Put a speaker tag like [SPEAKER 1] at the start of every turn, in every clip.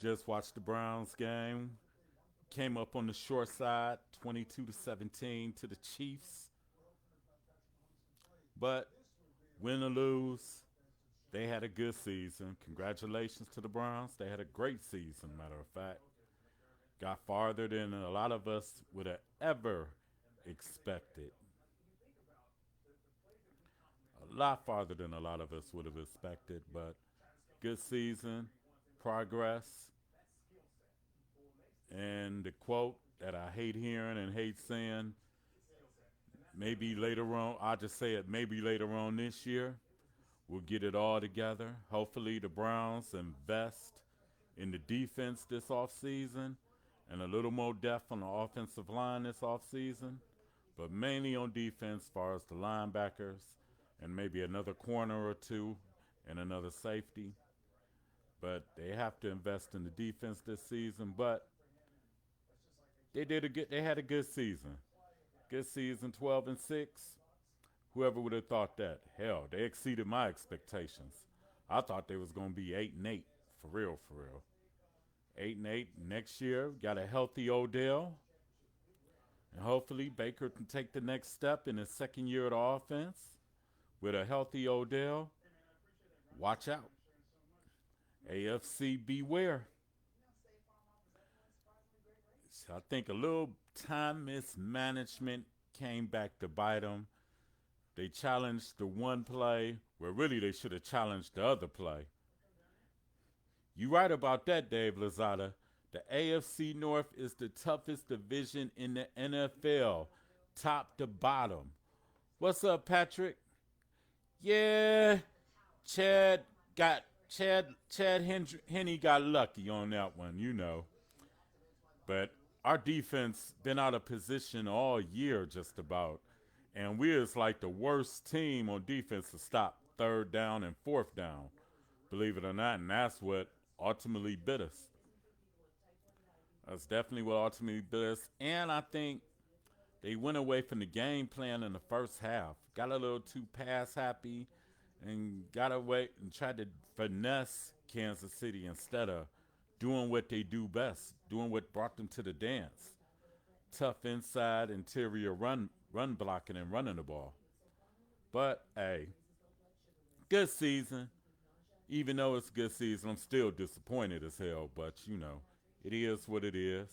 [SPEAKER 1] Just watched the Browns game. Came up on the short side, 22-17 to the Chiefs. But win or lose, they had a good season. Congratulations to the Browns. They had a great season, matter of fact. Got farther than a lot of us would have ever expected. A lot farther than a lot of us would have expected, but good season, progress, and the quote that I hate hearing and hate saying, maybe later on, I'll just say it, maybe later on this year, we'll get it all together. Hopefully, the Browns invest in the defense this offseason and a little more depth on the offensive line this offseason, but mainly on defense as far as the linebackers and maybe another corner or two and another safety. But they have to invest in the defense this season. But they had a good season. Good season, 12-6. Whoever would have thought that? Hell, they exceeded my expectations. I thought they was gonna be 8-8 for real, for real. 8-8 next year. Got a healthy Odell, and hopefully Baker can take the next step in his second year of the offense with a healthy Odell. Watch out, AFC beware. So I think a little time mismanagement came back to bite them. They challenged the one play where really they should have challenged the other play. You right about that, Dave Lazada. The AFC North is the toughest division in the NFL, top to bottom. What's up, Patrick? Yeah, Chad Henney got lucky on that one, you know. But our defense been out of position all year, just about, and we're like the worst team on defense to stop third down and fourth down. Believe it or not, and that's what ultimately bit us. That's definitely what ultimately bit us. And I think they went away from the game plan in the first half. Got a little too pass happy and got away and tried to finesse Kansas City instead of doing what they do best, doing what brought them to the dance. Tough inside interior run blocking and running the ball. But hey, good season. Even though it's a good season, I'm still disappointed as hell. But you know, it is what it is.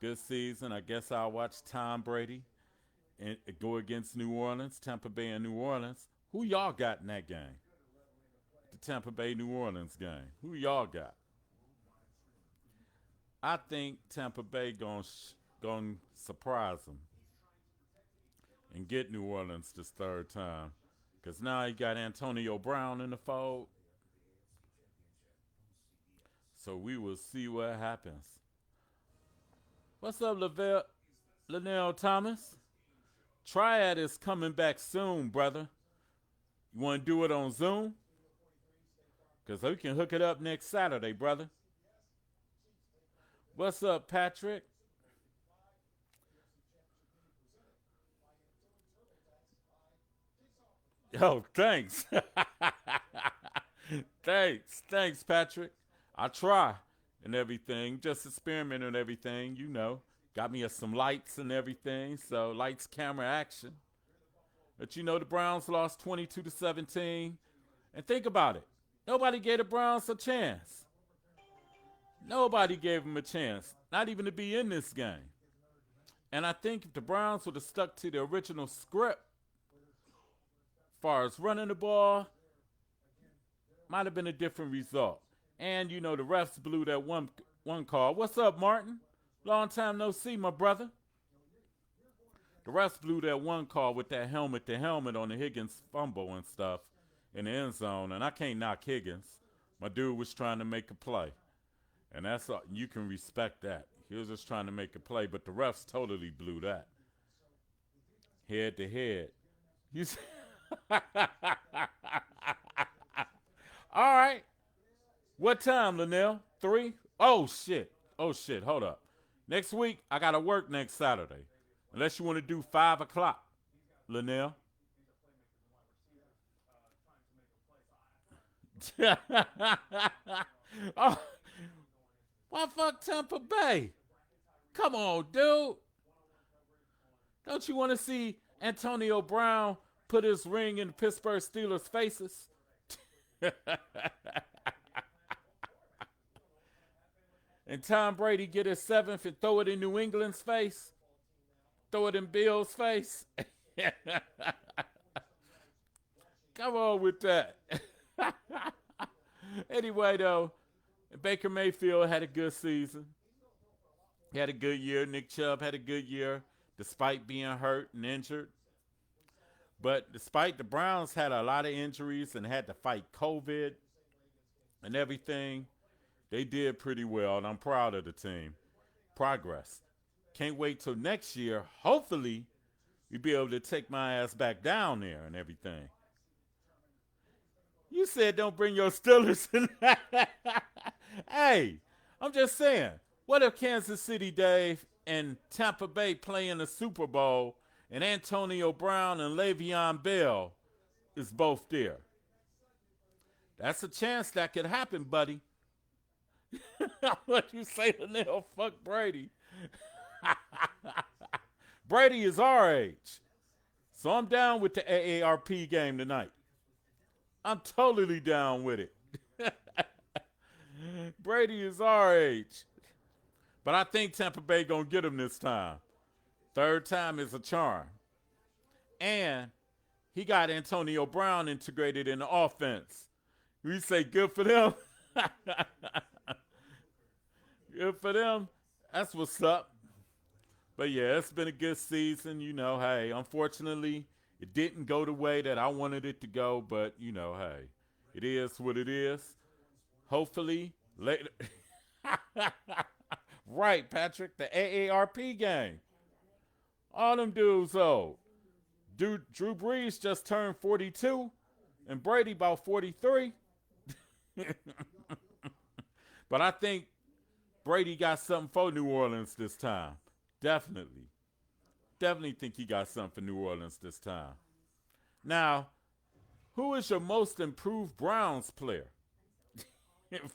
[SPEAKER 1] Good season. I guess I'll watch Tom Brady and go against New Orleans, Tampa Bay and New Orleans. Who y'all got in that game? The Tampa Bay New Orleans game. Who y'all got? I think Tampa Bay gonna surprise them and get New Orleans this third time. Cause now you got Antonio Brown in the fold, so we will see what happens. What's up, Linnell Thomas? Triad is coming back soon, brother. You want to do it on Zoom? Because we can hook it up next Saturday, brother. What's up, Patrick? Yo, thanks. Thanks, Patrick. I try and everything, just experiment and everything, you know. Got me some lights and everything, so lights, camera, action. But you know, the Browns lost 22-17. And think about it. Nobody gave the Browns a chance. Nobody gave them a chance, not even to be in this game. And I think if the Browns would have stuck to the original script, as far as running the ball, might have been a different result. And you know, the refs blew that one call. What's up, Martin? Long time no see, my brother. The refs blew that one call with that helmet to helmet on the Higgins fumble and stuff in the end zone. And I can't knock Higgins. My dude was trying to make a play. And that's all, you can respect that. He was just trying to make a play, but the refs totally blew that. Head to head. He's all right. What time, Linnell? 3? Oh shit. Oh shit. Hold up. Next week, I gotta work next Saturday. Unless you want to do 5 o'clock, Linnell. Oh, Why fuck Tampa Bay? Come on, dude. Don't you want to see Antonio Brown put his ring in the Pittsburgh Steelers' faces? And Tom Brady get his seventh and throw it in New England's face? Throw it in Bill's face? Come on with that. Anyway, though, Baker Mayfield had a good season. He had a good year. Nick Chubb had a good year despite being hurt and injured. But despite the Browns had a lot of injuries and had to fight COVID and everything, they did pretty well, and I'm proud of the team. Progress. Can't wait till next year. Hopefully, we'll be able to take my ass back down there and everything. You said don't bring your Steelers in. Hey, I'm just saying. What if Kansas City Dave and Tampa Bay play in the Super Bowl and Antonio Brown and Le'Veon Bell is both there? That's a chance that could happen, buddy. What you say to Neil? Fuck Brady. Brady is our age. So I'm down with the AARP game tonight. I'm totally down with it. Brady is our age. But I think Tampa Bay going to get him this time. Third time is a charm. And he got Antonio Brown integrated in the offense. We say good for them. Good for them. That's what's up. But yeah, it's been a good season. You know, hey, unfortunately, it didn't go the way that I wanted it to go. But, you know, hey, it is what it is. Hopefully, later. Right, Patrick, the AARP game. All them dudes old. Drew Brees just turned 42, and Brady about 43. But I think Brady got something for New Orleans this time. Definitely. Definitely think he got something for New Orleans this time. Now, who is your most improved Browns player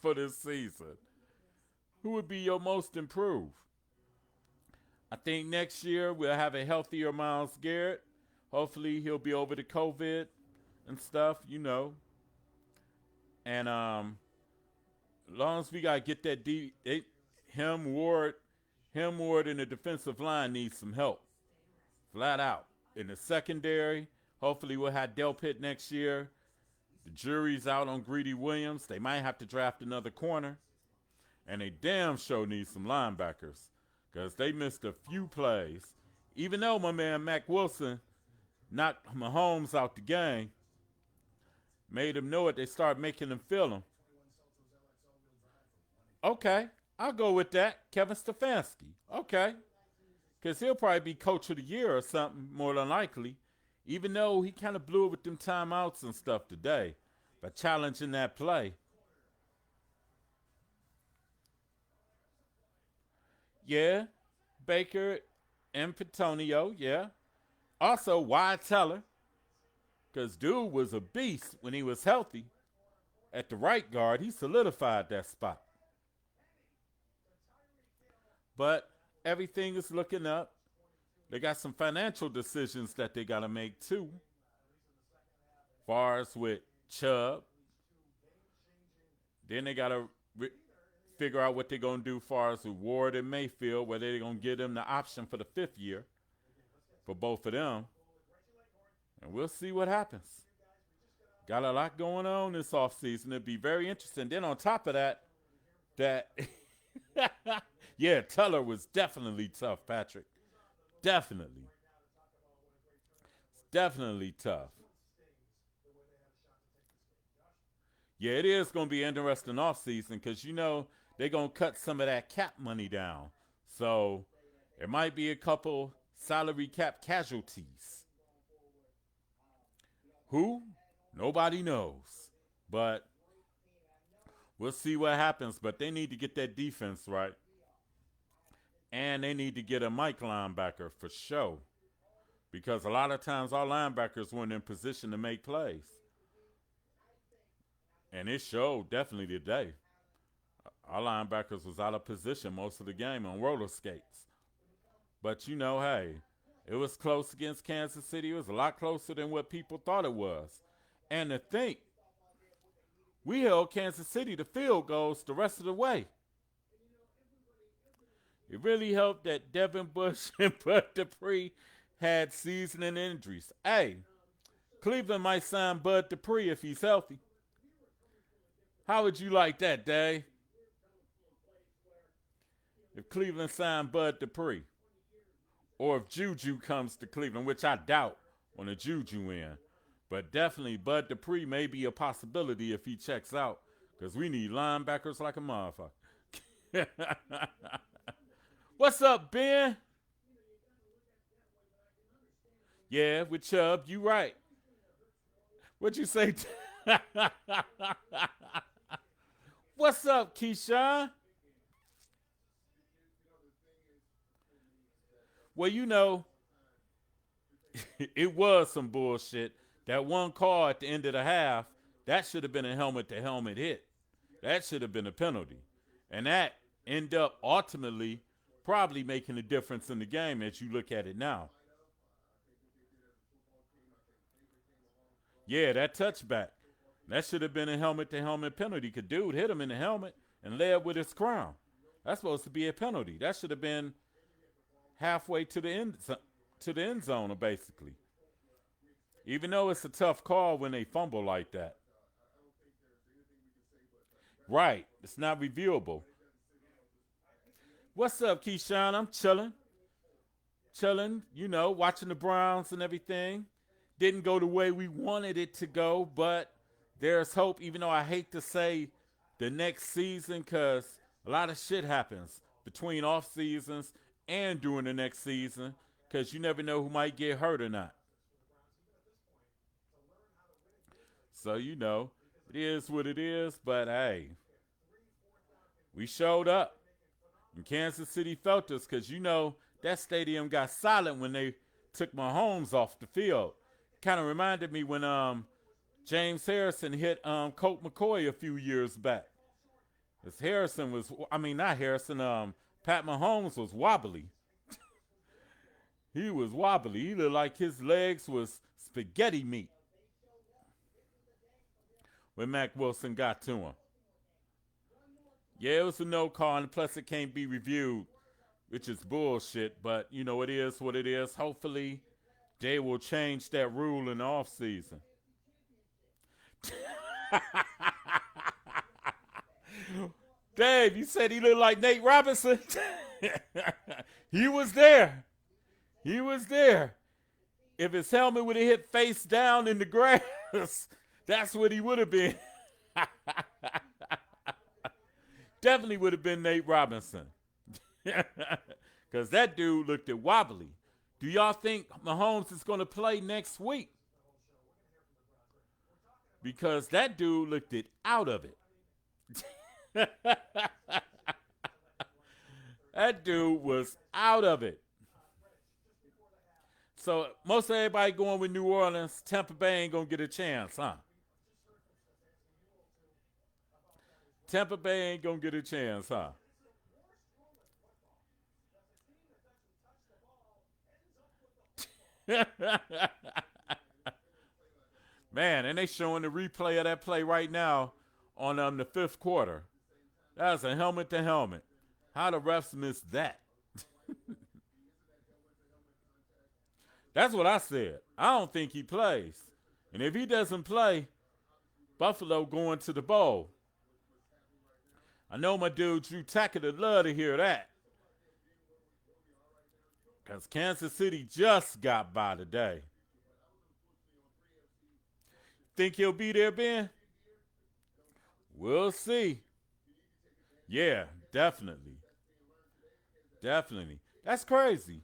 [SPEAKER 1] for this season? Who would be your most improved? I think next year we'll have a healthier Myles Garrett. Hopefully he'll be over the COVID and stuff, you know. And as long as we got to get that Ward in the defensive line needs some help. Flat out. In the secondary, hopefully we'll have Delpit next year. The jury's out on Greedy Williams. They might have to draft another corner. And they damn sure need some linebackers because they missed a few plays. Even though my man Mac Wilson knocked Mahomes out the game, made him know it, they started making him feel him. Okay, I'll go with that. Kevin Stefanski. Okay. Because he'll probably be coach of the year or something, more than likely. Even though he kind of blew it with them timeouts and stuff today by challenging that play. Yeah, Baker and Petonio, yeah. Also, Wyatt Teller, because dude was a beast when he was healthy. At the right guard, he solidified that spot. But everything is looking up. They got some financial decisions that they got to make, too. Far as with Chubb. Then they got to figure out what they're going to do far as with Ward and Mayfield, whether they're going to give them the option for the 5th year for both of them. And we'll see what happens. Got a lot going on this offseason. It'll be very interesting. Then on top of that yeah, Teller was definitely tough, Patrick. Definitely. Definitely tough. Yeah, it is going to be an interesting offseason because, you know, they're going to cut some of that cap money down. So there might be a couple salary cap casualties. Who? Nobody knows. But we'll see what happens. But they need to get that defense right. And they need to get a Mike linebacker for sure. Because a lot of times our linebackers weren't in position to make plays. And it showed definitely today. Our linebackers was out of position most of the game on roller skates. But you know, hey, it was close against Kansas City. It was a lot closer than what people thought it was. And to think, we held Kansas City to field goals the rest of the way. It really helped that Devin Bush and Bud Dupree had seasoning injuries. Hey, Cleveland might sign Bud Dupree if he's healthy. How would you like that, Dave? If Cleveland signed Bud Dupree, or if Juju comes to Cleveland, which I doubt on a Juju end, but definitely Bud Dupree may be a possibility if he checks out, because we need linebackers like a motherfucker. What's up, Ben? Yeah, with Chubb, you right. What'd you say? What's up, Keyshawn? Well, you know, it was some bullshit. That one call at the end of the half, that should have been a helmet-to-helmet hit. That should have been a penalty. And that ended up ultimately probably making a difference in the game as you look at it now. Yeah, that touchback. That should have been a helmet-to-helmet penalty. Because dude hit him in the helmet and led with his crown. That's supposed to be a penalty. That should have been halfway to the end zone, basically. Even though it's a tough call when they fumble like that. Right. It's not reviewable. What's up, Keyshawn? I'm chilling. Chilling, you know, watching the Browns and everything. Didn't go the way we wanted it to go, but there's hope, even though I hate to say the next season because a lot of shit happens between off seasons and during the next season because you never know who might get hurt or not. So, you know, it is what it is, but hey, we showed up. And Kansas City felt us because, you know, that stadium got silent when they took Mahomes off the field. Kind of reminded me when James Harrison hit Colt McCoy a few years back. Because Pat Mahomes was wobbly. He was wobbly. He looked like his legs was spaghetti meat when Mac Wilson got to him. Yeah, it was a no call, and plus it can't be reviewed, which is bullshit, but, you know, it is what it is. Hopefully, they will change that rule in the offseason. Dave, you said he looked like Nate Robinson. He was there. He was there. If his helmet would have hit face down in the grass, that's what he would have been. Definitely would have been Nate Robinson. Because that dude looked at wobbly. Do y'all think Mahomes is going to play next week? Because that dude looked it out of it. That dude was out of it. So most everybody going with New Orleans, Tampa Bay ain't going to get a chance, huh? Tampa Bay ain't going to get a chance, huh? Man, and they showing the replay of that play right now on the fifth quarter. That's a helmet to helmet. How the refs missed that? That's what I said. I don't think he plays. And if he doesn't play, Buffalo going to the bowl. I know my dude Drew Tackett would love to hear that. Because Kansas City just got by today. Think he'll be there, Ben? We'll see. Yeah, definitely. Definitely. That's crazy.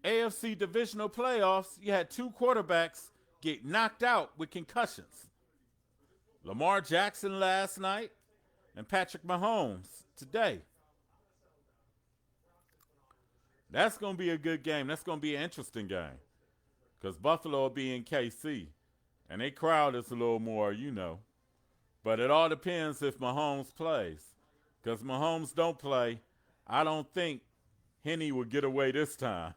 [SPEAKER 1] AFC divisional playoffs, you had two quarterbacks get knocked out with concussions. Lamar Jackson last night and Patrick Mahomes today. That's going to be a good game. That's going to be an interesting game because Buffalo will be in KC, and their crowd is a little more, you know. But it all depends if Mahomes plays. Because Mahomes don't play, I don't think Henny will get away this time.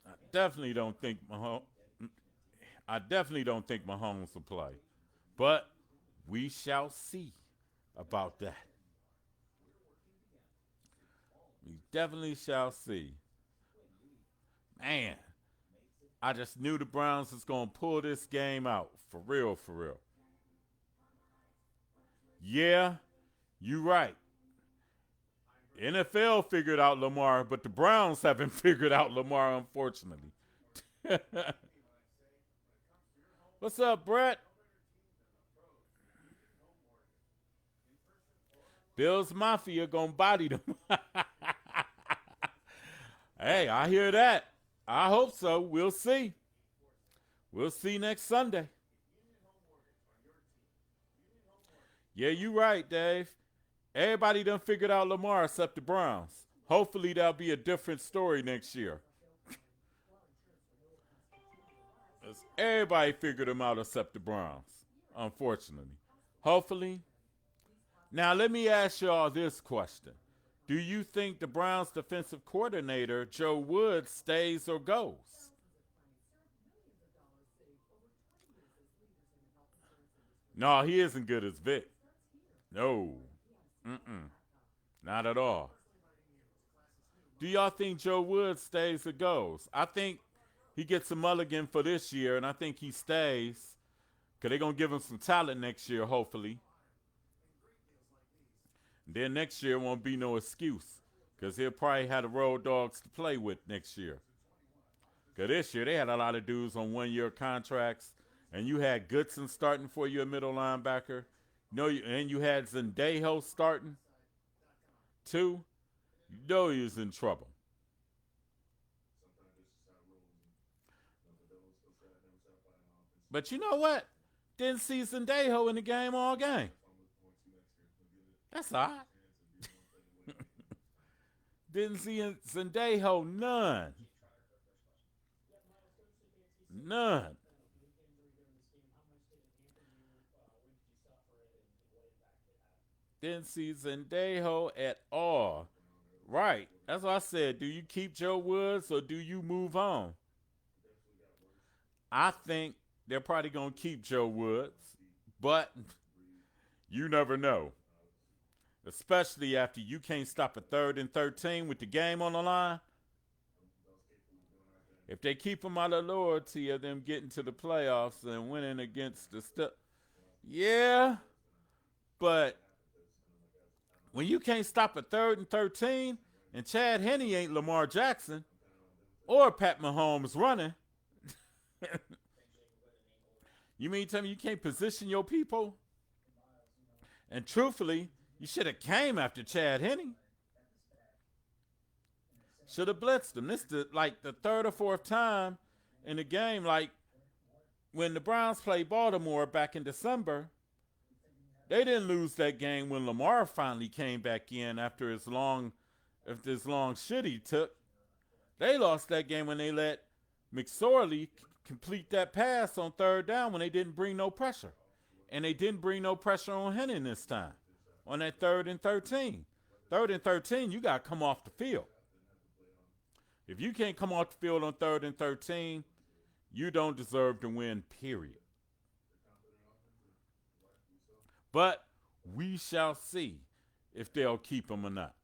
[SPEAKER 1] I definitely don't think Mahomes. I definitely don't think Mahomes will play, but we shall see about that. We definitely shall see. Man, I just knew the Browns was gonna pull this game out for real, for real. Yeah, you right. NFL figured out Lamar, but the Browns haven't figured out Lamar, unfortunately. What's up, Brett? Bills Mafia gonna body them. Hey, I hear that. I hope so. We'll see. We'll see next Sunday. Yeah, you right, Dave. Everybody done figured out Lamar except the Browns. Hopefully that'll be a different story next year. 'Cause everybody figured him out except the Browns, unfortunately. Hopefully. Now let me ask y'all this question. Do you think the Browns defensive coordinator, Joe Woods, stays or goes? No, he isn't good as Vic. No. Mm-mm. Not at all. Do y'all think Joe Woods stays or goes? I think he gets a mulligan for this year, and I think he stays because they're going to give him some talent next year, hopefully. And then next year won't be no excuse because he'll probably have the road dogs to play with next year. Because this year they had a lot of dudes on 1 year contracts, and you had Goodson starting for you, a middle linebacker. No, and you had Zendejo starting too. You know he was in trouble. But you know what? Didn't see Zendejo in the game all game. That's all right. Didn't see Zendejo none. None. Didn't see Zendejo at all. Right. That's what I said. Do you keep Joe Woods or do you move on? I think they're probably going to keep Joe Woods, but you never know. Especially after you can't stop a 3rd and 13 with the game on the line. If they keep him out of loyalty of them getting to the playoffs and winning against the stuff, yeah, but when you can't stop a 3rd and 13 and Chad Henne ain't Lamar Jackson or Pat Mahomes running, you mean tell me you can't position your people? And truthfully, you should have came after Chad Henne. Should have blitzed him. This is like the third or fourth time in the game. Like when the Browns played Baltimore back in December, they didn't lose that game when Lamar finally came back in after this long shit he took. They lost that game when they let McSorley complete that pass on 3rd down when they didn't bring no pressure. And they didn't bring no pressure on Henning this time on that 3rd and 13. 3rd and 13, you got to come off the field. If you can't come off the field on 3rd and 13, you don't deserve to win, period. But we shall see if they'll keep him or not.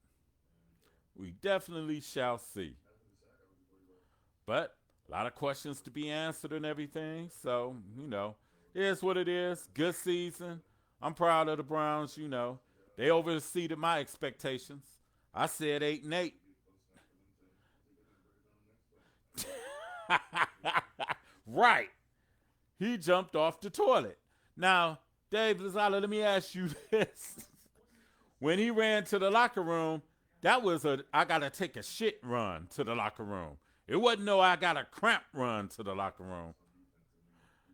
[SPEAKER 1] We definitely shall see. But a lot of questions to be answered and everything. So, it is what it is. Good season. I'm proud of the Browns, They overseeded my expectations. I said 8-8. Right. He jumped off the toilet. Now, Dave Lozada, let me ask you this. When he ran to the locker room, that was I gotta take a shit run to the locker room. It wasn't no I gotta cramp run to the locker room.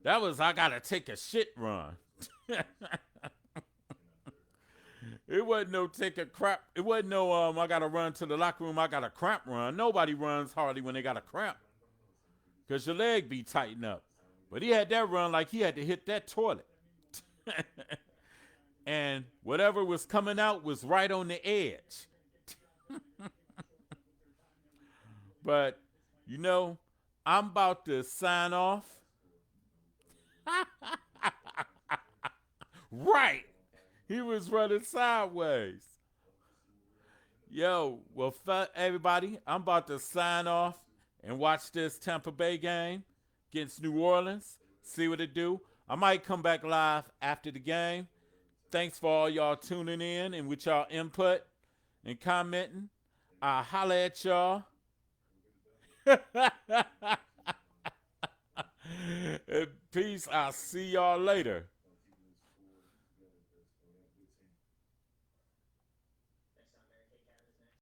[SPEAKER 1] That was I gotta take a shit run. It wasn't no take a crap. It wasn't no I gotta run to the locker room, I gotta cramp run. Nobody runs hardly when they got a cramp. Because your leg be tightened up. But he had that run like he had to hit that toilet. and whatever was coming out was right on the edge. But, you know, I'm about to sign off. Right. He was running sideways. Yo, well, everybody, I'm about to sign off and watch this Tampa Bay game against New Orleans, see what it do. I might come back live after the game. Thanks for all y'all tuning in and with y'all input and commenting. I'll holla at y'all. Peace. I'll see y'all later.